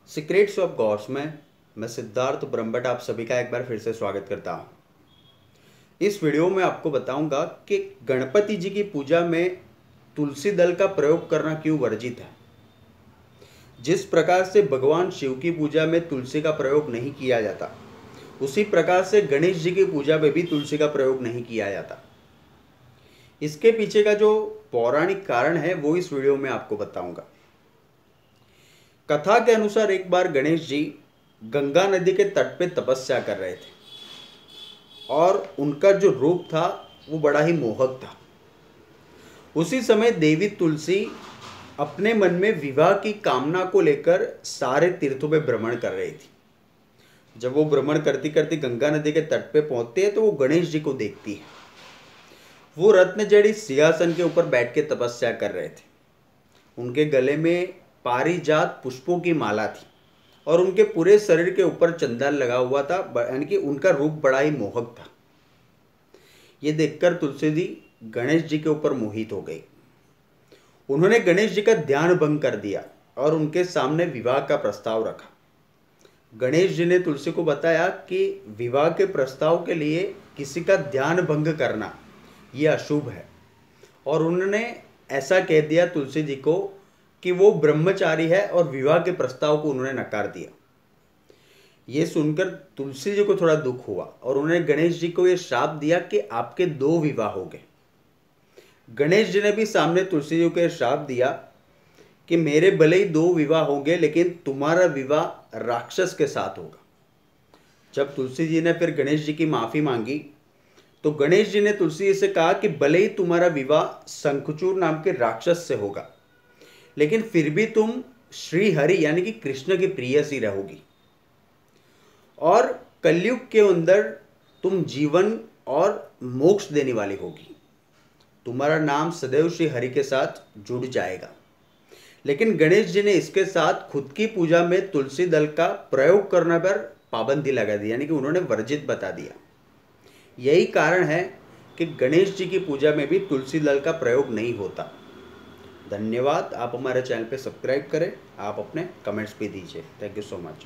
Secrets of God's में मैं सिद्धार्थ ब्रह्मभट्ट आप सभी का एक बार फिर से स्वागत करता हूँ। इस वीडियो में आपको बताऊंगा कि गणपति जी की पूजा में तुलसी दल का प्रयोग करना क्यों वर्जित है। जिस प्रकार से भगवान शिव की पूजा में तुलसी का प्रयोग नहीं किया जाता, उसी प्रकार से गणेश जी की पूजा में भी तुलसी का प्रयोग नहीं किया जाता। इसके पीछे का जो पौराणिक कारण है वो इस वीडियो में आपको बताऊंगा। कथा के अनुसार एक बार गणेश जी गंगा नदी के तट पे तपस्या कर रहे थे और उनका जो रूप था वो बड़ा ही मोहक था। उसी समय देवी तुलसी अपने मन में विवाह की कामना को लेकर सारे तीर्थों में भ्रमण कर रही थी। जब वो भ्रमण करती करती गंगा नदी के तट पे पहुंचते हैं तो वो गणेश जी को देखती है। वो रत्न जड़ी सिंहासन के ऊपर बैठ के तपस्या कर रहे थे। उनके गले में पारिजात पुष्पों की माला थी और उनके पूरे शरीर के ऊपर चंदन लगा हुआ था, यानी कि उनका रूप बड़ा ही मोहक था। ये देखकर तुलसी जी गणेश जी के ऊपर मोहित हो गई। उन्होंने गणेश जी का ध्यान भंग कर दिया और उनके सामने विवाह का प्रस्ताव रखा। गणेश जी ने तुलसी को बताया कि विवाह के प्रस्ताव के लिए किसी का ध्यान भंग करना ये अशुभ है, और उन्होंने ऐसा कह दिया तुलसी जी को कि वो ब्रह्मचारी है और विवाह के प्रस्ताव को उन्होंने नकार दिया। ये सुनकर तुलसी जी को थोड़ा दुख हुआ और उन्होंने गणेश जी को ये श्राप दिया कि आपके 2 विवाह हो गए। गणेश जी ने भी सामने तुलसी जी को ये श्राप दिया कि मेरे भले ही 2 विवाह होंगे, लेकिन तुम्हारा विवाह राक्षस के साथ होगा। जब तुलसी जी ने फिर गणेश जी की माफ़ी मांगी तो गणेश जी ने तुलसी जी से कहा कि भले ही तुम्हारा विवाह शंखचूर नाम के राक्षस से होगा, लेकिन फिर भी तुम श्री हरि यानी कि कृष्ण की प्रियसी रहोगी, और कलयुग के अंदर तुम जीवन और मोक्ष देने वाली होगी। तुम्हारा नाम सदैव श्री हरि के साथ जुड़ जाएगा। लेकिन गणेश जी ने इसके साथ खुद की पूजा में तुलसी दल का प्रयोग करने पर पाबंदी लगा दी, यानी कि उन्होंने वर्जित बता दिया। यही कारण है कि गणेश जी की पूजा में भी तुलसी दल का प्रयोग नहीं होता। धन्यवाद। आप हमारे चैनल पे सब्सक्राइब करें, आप अपने कमेंट्स भी दीजिए। Thank you so much.